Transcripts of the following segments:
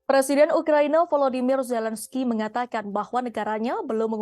Presiden Ukraina Volodymyr Zelensky mengatakan bahwa negaranya belum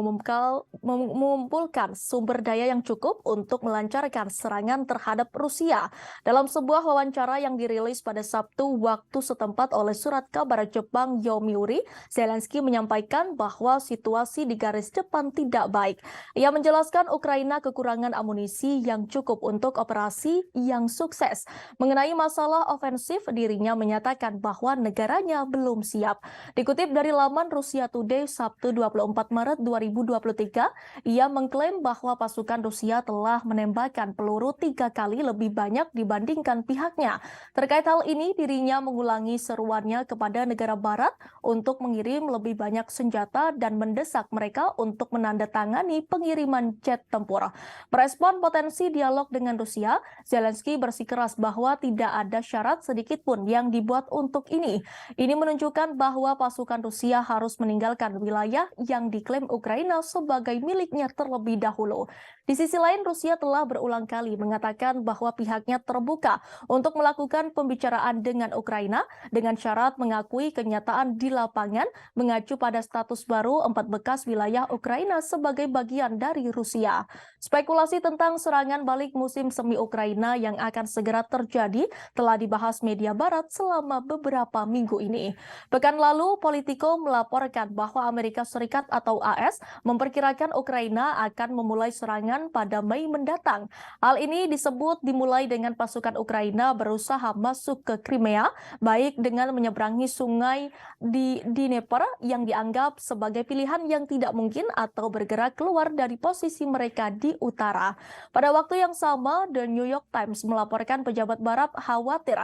mengumpulkan sumber daya yang cukup untuk melancarkan serangan terhadap Rusia. Dalam sebuah wawancara yang dirilis pada Sabtu waktu setempat oleh surat kabar Jepang Yomiuri, Zelensky menyampaikan bahwa situasi di garis depan tidak baik. Ia menjelaskan Ukraina kekurangan amunisi yang cukup untuk operasi yang sukses. Mengenai masalah ofensif, dirinya menyatakan bahwa negaranya belum siap. Dikutip dari laman Rusia Today Sabtu 24 Maret 2023, ia mengklaim bahwa pasukan Rusia telah menembakkan peluru 3 kali lebih banyak dibandingkan pihaknya. Terkait hal ini, dirinya mengulangi seruannya kepada negara barat untuk mengirim lebih banyak senjata dan mendesak mereka untuk menandatangani pengiriman jet tempur. Merespon potensi dialog dengan Rusia, Zelensky bersikeras bahwa tidak ada syarat sedikit pun yang dibuat untuk ini. Ini menunjukkan bahwa pasukan Rusia harus meninggalkan wilayah yang diklaim Ukraina sebagai miliknya terlebih dahulu. Di sisi lain, Rusia telah berulang kali mengatakan bahwa pihaknya terbuka untuk melakukan pembicaraan dengan Ukraina dengan syarat mengakui kenyataan di lapangan mengacu pada status baru 4 bekas wilayah Ukraina sebagai bagian dari Rusia. Spekulasi tentang serangan balik musim semi Ukraina yang akan segera terjadi telah dibahas media barat selama beberapa minggu ini. Pekan lalu, Politico melaporkan bahwa Amerika Serikat atau AS memperkirakan Ukraina akan memulai serangan pada Mei mendatang. Hal ini disebut dimulai dengan pasukan Ukraina berusaha masuk ke Crimea, baik dengan menyeberangi sungai di Dnieper yang dianggap sebagai pilihan yang tidak mungkin atau bergerak keluar dari posisi mereka di utara. Pada waktu yang sama, The New York Times melaporkan pejabat barat khawatir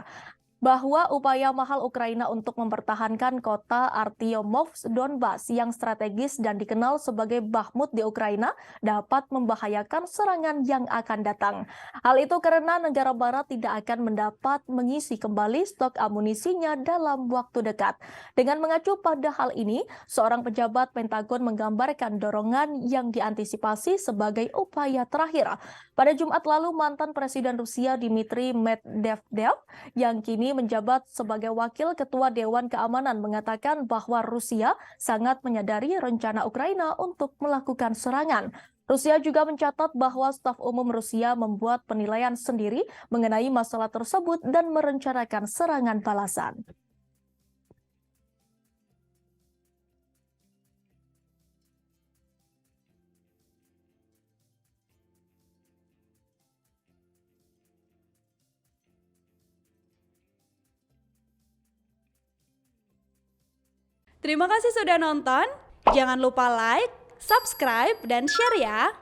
bahwa upaya mahal Ukraina untuk mempertahankan kota Artyomovsk Donbas yang strategis dan dikenal sebagai Bakhmut di Ukraina dapat membahayakan serangan yang akan datang. Hal itu karena negara barat tidak akan mendapat mengisi kembali stok amunisinya dalam waktu dekat. Dengan mengacu pada hal ini, seorang pejabat Pentagon menggambarkan dorongan yang diantisipasi sebagai upaya terakhir. Pada Jumat lalu, mantan Presiden Rusia Dmitry Medvedev yang kini menjabat sebagai Wakil Ketua Dewan Keamanan mengatakan bahwa Rusia sangat menyadari rencana Ukraina untuk melakukan serangan. Rusia juga mencatat bahwa staf umum Rusia membuat penilaian sendiri mengenai masalah tersebut dan merencanakan serangan balasan. Terima kasih sudah nonton. Jangan lupa like, subscribe, dan share ya.